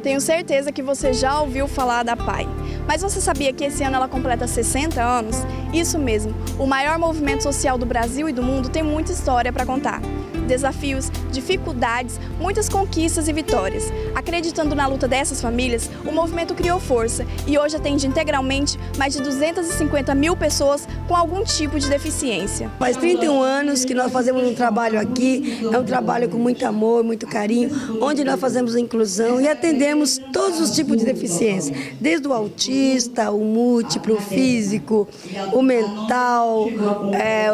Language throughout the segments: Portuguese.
Tenho certeza que você já ouviu falar da PAI. Mas você sabia que esse ano ela completa 60 anos? Isso mesmo, o maior movimento social do Brasil e do mundo tem muita história para contar. Desafios, dificuldades, muitas conquistas e vitórias. Acreditando na luta dessas famílias, o movimento criou força e hoje atende integralmente mais de 250 mil pessoas com algum tipo de deficiência. Faz 31 anos que nós fazemos um trabalho aqui, é um trabalho com muito amor, muito carinho, onde nós fazemos a inclusão e atendemos todos os tipos de deficiência, desde o autista, o múltiplo, o físico, o mental,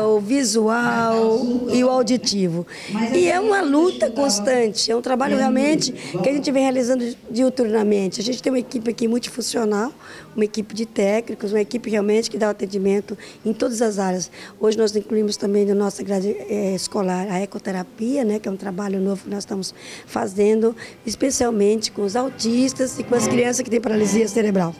o visual e o auditivo. E é uma luta constante, é um trabalho realmente que a gente vem realizando diuturnamente. A gente tem uma equipe aqui multifuncional, uma equipe de técnicos, uma equipe realmente que dá atendimento em todas as áreas. Hoje nós incluímos também na nossa grade escolar a ecoterapia, né, que é um trabalho novo que nós estamos fazendo, especialmente com os autistas e com as crianças que têm paralisia cerebral.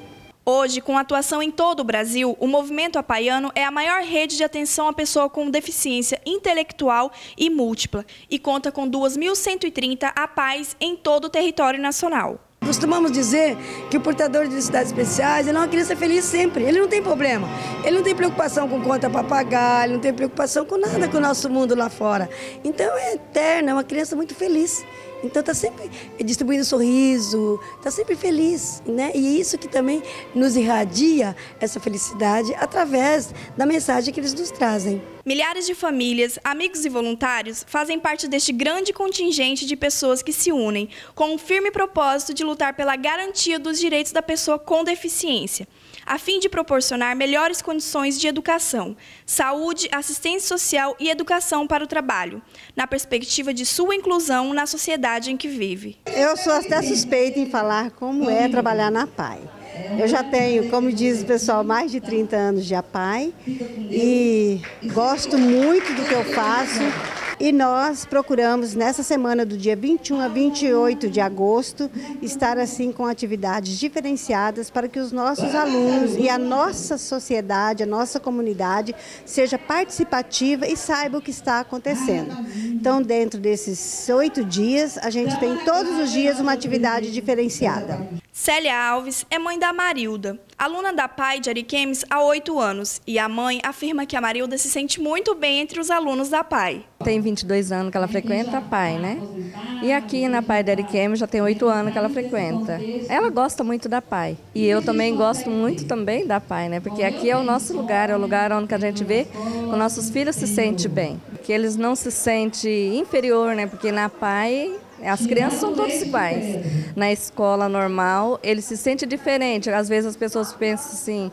Hoje, com atuação em todo o Brasil, o Movimento Apaiano é a maior rede de atenção à pessoa com deficiência intelectual e múltipla e conta com 2.130 APAIs em todo o território nacional. Costumamos dizer que o portador de necessidades especiais ele é uma criança feliz sempre, ele não tem problema, ele não tem preocupação com conta para pagar, ele não tem preocupação com nada com o nosso mundo lá fora. Então é eterno, é uma criança muito feliz. Então está sempre distribuindo sorriso, está sempre feliz, né? E isso que também nos irradia essa felicidade através da mensagem que eles nos trazem. Milhares de famílias, amigos e voluntários fazem parte deste grande contingente de pessoas que se unem com um firme propósito de lutar pela garantia dos direitos da pessoa com deficiência, a fim de proporcionar melhores condições de educação, saúde, assistência social e educação para o trabalho, na perspectiva de sua inclusão na sociedade em que vive. Eu sou até suspeita em falar como é trabalhar na PAI. Eu já tenho, como diz o pessoal, mais de 30 anos de APAI e gosto muito do que eu faço. E nós procuramos, nessa semana do dia 21 a 28 de agosto, estar assim com atividades diferenciadas para que os nossos alunos e a nossa sociedade, a nossa comunidade, seja participativa e saiba o que está acontecendo. Então, dentro desses 8 dias, a gente tem todos os dias uma atividade diferenciada. Célia Alves é mãe da Marilda, aluna da PAI de Ariquemes há 8 anos, e a mãe afirma que a Marilda se sente muito bem entre os alunos da PAI. Tem 22 anos que ela frequenta a PAI, né? E aqui na PAI de Ariquemes já tem 8 anos que ela frequenta. Ela gosta muito da PAI. E eu também gosto muito também da PAI, né? Porque aqui é o nosso lugar, é o lugar onde a gente vê que os nossos filhos se sentem bem. Que eles não se sentem inferior, né? Porque na PAI as crianças são todas iguais. Na escola normal, eles se sentem diferentes. Às vezes as pessoas pensam assim,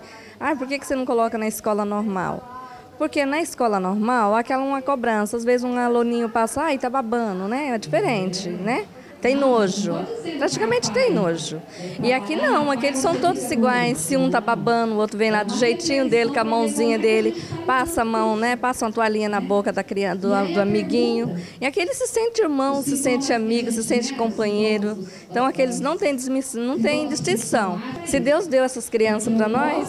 por que você não coloca na escola normal? Porque na escola normal, aquela uma cobrança. Às vezes um aluninho passa, tá babando, né? É diferente, né? Tem nojo, praticamente tem nojo. E aqui não, aqui eles são todos iguais. Se um tá babando, o outro vem lá do jeitinho dele, com a mãozinha dele, passa a mão, né? Passa uma toalhinha na boca da criança, do amiguinho. E aqui ele se sente irmão, se sente amigo, se sente companheiro. Então aqueles não tem distinção. Se Deus deu essas crianças para nós,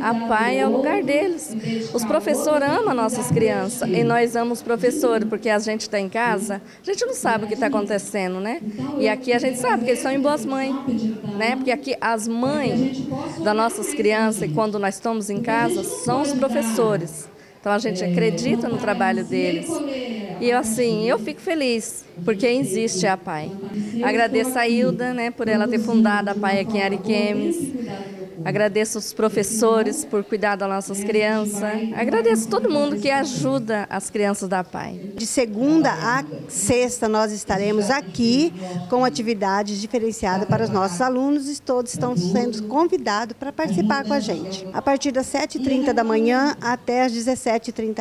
a PAI é o lugar deles. Os professores amam nossas crianças e nós amamos os professores, porque a gente está em casa, a gente não sabe o que está acontecendo, né? E aqui a gente sabe que eles são em boas mães, né? Porque aqui as mães das nossas crianças, quando nós estamos em casa, são os professores. Então a gente acredita no trabalho deles. E assim, eu fico feliz, porque existe a PAI. Agradeço a Hilda, né, por ela ter fundado a PAI aqui em Ariquemes. Agradeço os professores por cuidar das nossas crianças. Agradeço todo mundo que ajuda as crianças da PAI. De segunda a sexta nós estaremos aqui com atividades diferenciadas para os nossos alunos e todos estão sendo convidados para participar com a gente. A partir das 7h30 da manhã até as 17h30.